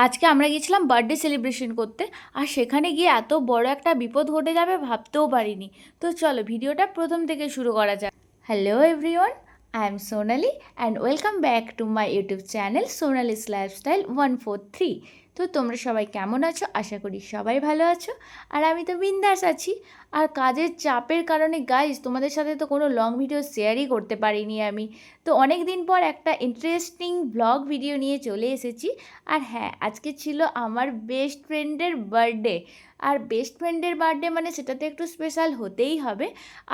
আজকে আমরা গিয়েছিলাম বার্থডে সেলিব্রেশন করতে, আর সেখানে গিয়ে এত বড় একটা বিপদ ঘটে যাবে ভাবতেও পারিনি। তো চলো ভিডিওটা প্রথম থেকে শুরু করা যাক। Hello everyone, I am Sonali and welcome back to my YouTube channel Sonali's lifestyle 143। তো তোমরা সবাই কেমন আছো? আশা করি সবাই ভালো আছো, আর আমি তো বিন্দাস আছি। আর কাজের চাপের কারণে গাইজ তোমাদের সাথে তো কোনো লং ভিডিও শেয়ারই করতে পারিনি আমি। তো অনেক দিন পর একটা ইন্টারেস্টিং ব্লগ ভিডিও নিয়ে চলে এসেছি। আর হ্যাঁ, আজকে ছিল আমার বেস্ট ফ্রেন্ডের বার্থডে। আর বেস্ট ফ্রেন্ডের বার্থডে মানে সেটা তো একটু স্পেশাল হতেই হবে।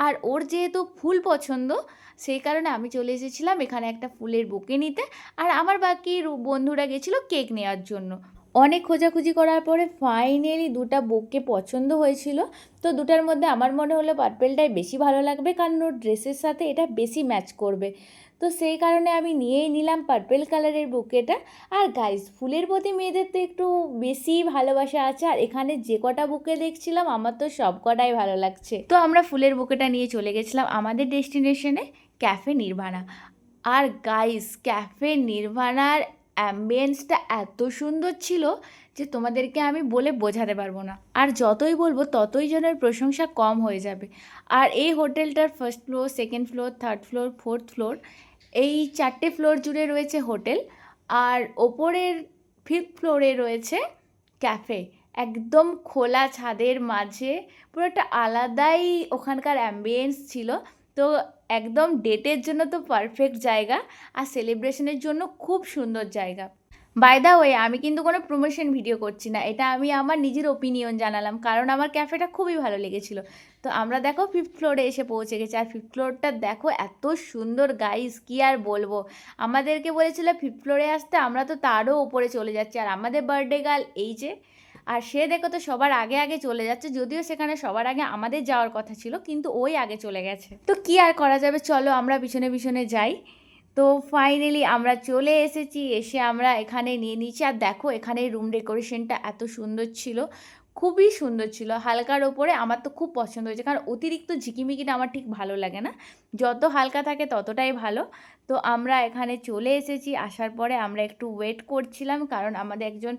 আর ওর যেহেতু ফুল পছন্দ, সেই কারণে আমি চলে এসেছিলাম এখানে একটা ফুলের বুকে নিতে। আর আমার বাকি বন্ধুরা গেছিলো কেক নেওয়ার জন্য। অনেক খোঁজাখুঁজি করার পরে ফাইনালি দুটা বুকে পছন্দ হয়েছিল। তো দুটার মধ্যে আমার মনে হলো পার্পেলটাই বেশি ভালো লাগবে, কারণ ওর ড্রেসের সাথে এটা বেশি ম্যাচ করবে। তো সেই কারণে আমি নিয়েই নিলাম পার্পেল কালারের বুকেটা। আর গাইস, ফুলের প্রতি মেয়েদের তো একটু বেশি ভালোবাসা আছে, আর এখানে যে কটা বুকে দেখছিলাম আমার তো সব কটাই ভালো লাগছে। তো আমরা ফুলের বুকেটা নিয়ে চলে গেছিলাম আমাদের ডেস্টিনেশনে, ক্যাফে নির্ভানা। আর গাইস, ক্যাফে নির্ভানার অ্যাম্বিয়েন্সটা এত সুন্দর ছিল যে তোমাদেরকে আমি বলে বোঝাতে পারবো না। আর যতই বলবো ততই যেন এর প্রশংসা কম হয়ে যাবে। আর এই হোটেলটার first floor, second floor, third floor, fourth floor, এই 4টে ফ্লোর জুড়ে রয়েছে হোটেল। আর ওপরের ফিফথ ফ্লোরে রয়েছে ক্যাফে, একদম খোলা ছাদের মাঝে। পুরো একটা আলাদাই ওখানকার অ্যাম্বিয়েন্স ছিল। তো একদম ডেটের জন্য তো পারফেক্ট জায়গা, আর সেলিব্রেশনের জন্য খুব সুন্দর জায়গা। বাই দ্য ওয়ে, আমি কিন্তু কোনো প্রমোশন ভিডিও করছি না, এটা আমি আমার নিজের ওপিনিয়ন জানালাম, কারণ আমার ক্যাফেটা খুবই ভালো লেগেছিলো। তো আমরা দেখো ফিফথ ফ্লোরে এসে পৌঁছে গেছি, আর ফিফথ ফ্লোরটা দেখো এত সুন্দর গাইস, কী আর বলবো। আমাদেরকে বলেছিল ফিফথ ফ্লোরে আসতে, আমরা তো তারও উপরে চলে যাচ্ছি। আর আমাদের বার্থডে গার্ল এই যে, আর সে দেখো তো সবার আগে আগে চলে যাচ্ছে, যদিও সেখানে সবার আগে আমাদের যাওয়ার কথা ছিল, কিন্তু ওই আগে চলে গেছে। তো কি আর করা যাবে, চলো আমরা পিছনে পিছনে যাই। তো ফাইনালি আমরা চলে এসেছি, এসে আমরা এখানে নিয়ে নিচ্ছি। আর দেখো এখানে রুম ডেকোরেশনটা এত সুন্দর ছিল, খুবই সুন্দর ছিল। হালকার ওপরে আমার তো খুব পছন্দ হয়েছে, কারণ অতিরিক্ত ঝিকিমিকিটা আমার ঠিক ভালো লাগে না, যত হালকা থাকে ততটাই ভালো। তো আমরা এখানে চলে এসেছি, আসার পরে আমরা একটু ওয়েট করছিলাম, কারণ আমাদের একজন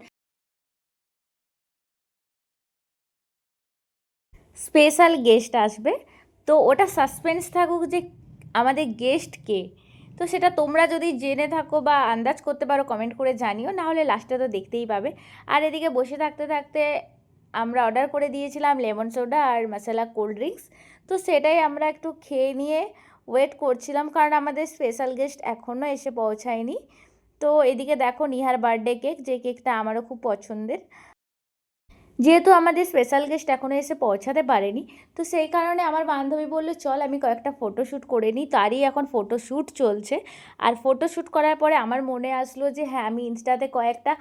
স্পেশাল গেস্ট আসবে। তো ওটা সাসপেন্স থাকুক যে আমাদের গেস্ট কে। তো সেটা তোমরা যদি জেনে থাকো বা আন্দাজ করতে পারো কমেন্ট করে জানিও, না হলে লাস্টে তো দেখতেই পাবে। আর এদিকে বসে থাকতে থাকতে আমরা অর্ডার করে দিয়েছিলাম লেমন সোডা আর মশলা কোল্ড ড্রিঙ্কস। তো সেটাই আমরা একটু খেয়ে নিয়ে ওয়েট করছিলাম, কারণ আমাদের স্পেশাল গেস্ট এখনও এসে পৌঁছায়নি। তো এদিকে দেখো নিহার বার্থডে কেক, যে কেকটা আমারও খুব পছন্দের। যেহেতু আমাদের স্পেশাল গেস্ট এখনও এসে পৌঁছাতে পারেনি, তো সেই কারণে আমার বান্ধবী বললো চল আমি কয়েকটা ফটোশ্যুট করে নিই, তারই এখন ফটোশ্যুট চলছে। আর ফটোশ্যুট করার পরে আমার মনে আসলো যে হ্যাঁ, আমি ইনস্টাতে কয়েকটা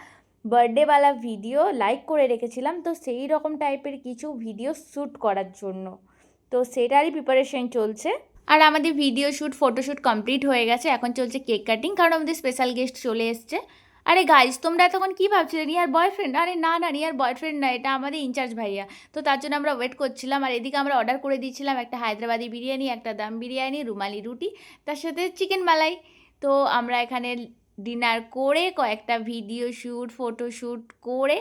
বার্থডেওয়ালা ভিডিও লাইক করে রেখেছিলাম, তো সেই রকম টাইপের কিছু ভিডিও শ্যুট করার জন্য। তো সেটারই প্রিপারেশন চলছে। আর আমাদের ভিডিও শ্যুট ফটোশ্যুট কমপ্লিট হয়ে গেছে, এখন চলছে কেক কাটিং, কারণ আমাদের স্পেশাল গেস্ট চলে এসছে। আরে গাইস, তোমরা এতক্ষণ কী ভাবছিলে নিয়ার বয়ফ্রেন্ড? আরে না না, নিয়ার বয়ফ্রেন্ড না, এটা আমাদের ইনচার্জ ভাইয়া। তো তার জন্য আমরা ওয়েট করছিলাম। আর এদিকে আমরা অর্ডার করে দিয়েছিলাম একটা হায়দ্রাবাদি বিরিয়ানি, একটা দম বিরিয়ানি, রুমালি রুটি, তার সাথে চিকেন মালাই। তো আমরা এখানে ডিনার করে কয়েকটা ভিডিও শ্যুট ফটোশ্যুট করে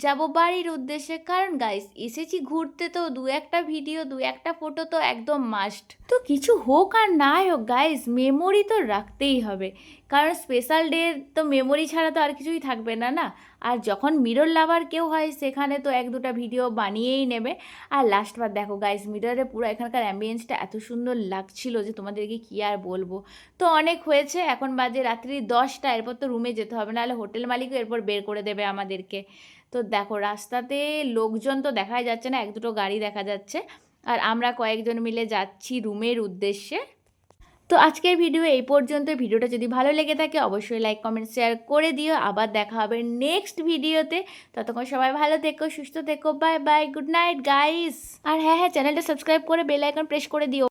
যাব বাড়ির উদ্দেশ্যে, কারণ গাইস এসেছি ঘুরতে, তো দু একটা ভিডিও দু একটা ফটো তো একদম মাস্ট। তো কিছু হোক আর না হোক গাইস, মেমোরি তো রাখতেই হবে, কারণ স্পেশাল ডে তো মেমোরি ছাড়া তো আর কিছুই থাকবে না না। আর যখন মিরর লাভার কেউ হয় সেখানে তো এক দুটা ভিডিও বানিয়েই নেবে। আর লাস্টবার দেখো গাইস, মিররে পুরো এখানকার অ্যাম্বিয়েন্সটা এত সুন্দর লাগছিল যে তোমাদেরকে কী আর বলবো। তো অনেক হয়েছে, এখন বাজে রাত্রি 10টা, এরপর তো রুমে যেতে হবে, নাহলে হোটেল মালিকও এরপর বের করে দেবে আমাদেরকে। তো দেখো রাস্তাতে লোকজন তো দেখাই যাচ্ছে না, এক দুটো গাড়ি দেখা যাচ্ছে। আর আমরা কয়েকজন মিলে যাচ্ছি রুমের উদ্দেশ্যে। তো আজকের ভিডিও এই পর্যন্ত। ভিডিওটা যদি ভালো লেগে থাকে অবশ্যই লাইক কমেন্ট শেয়ার করে দিও। আবার দেখা হবে নেক্সট ভিডিওতে। ততক্ষণ সবাই ভালো থেকো, সুস্থ থেকো, bye bye, good night guys. আর হ্যাঁ হ্যাঁ, চ্যানেলটা সাবস্ক্রাইব করে বেল আইকন প্রেস করে দিও।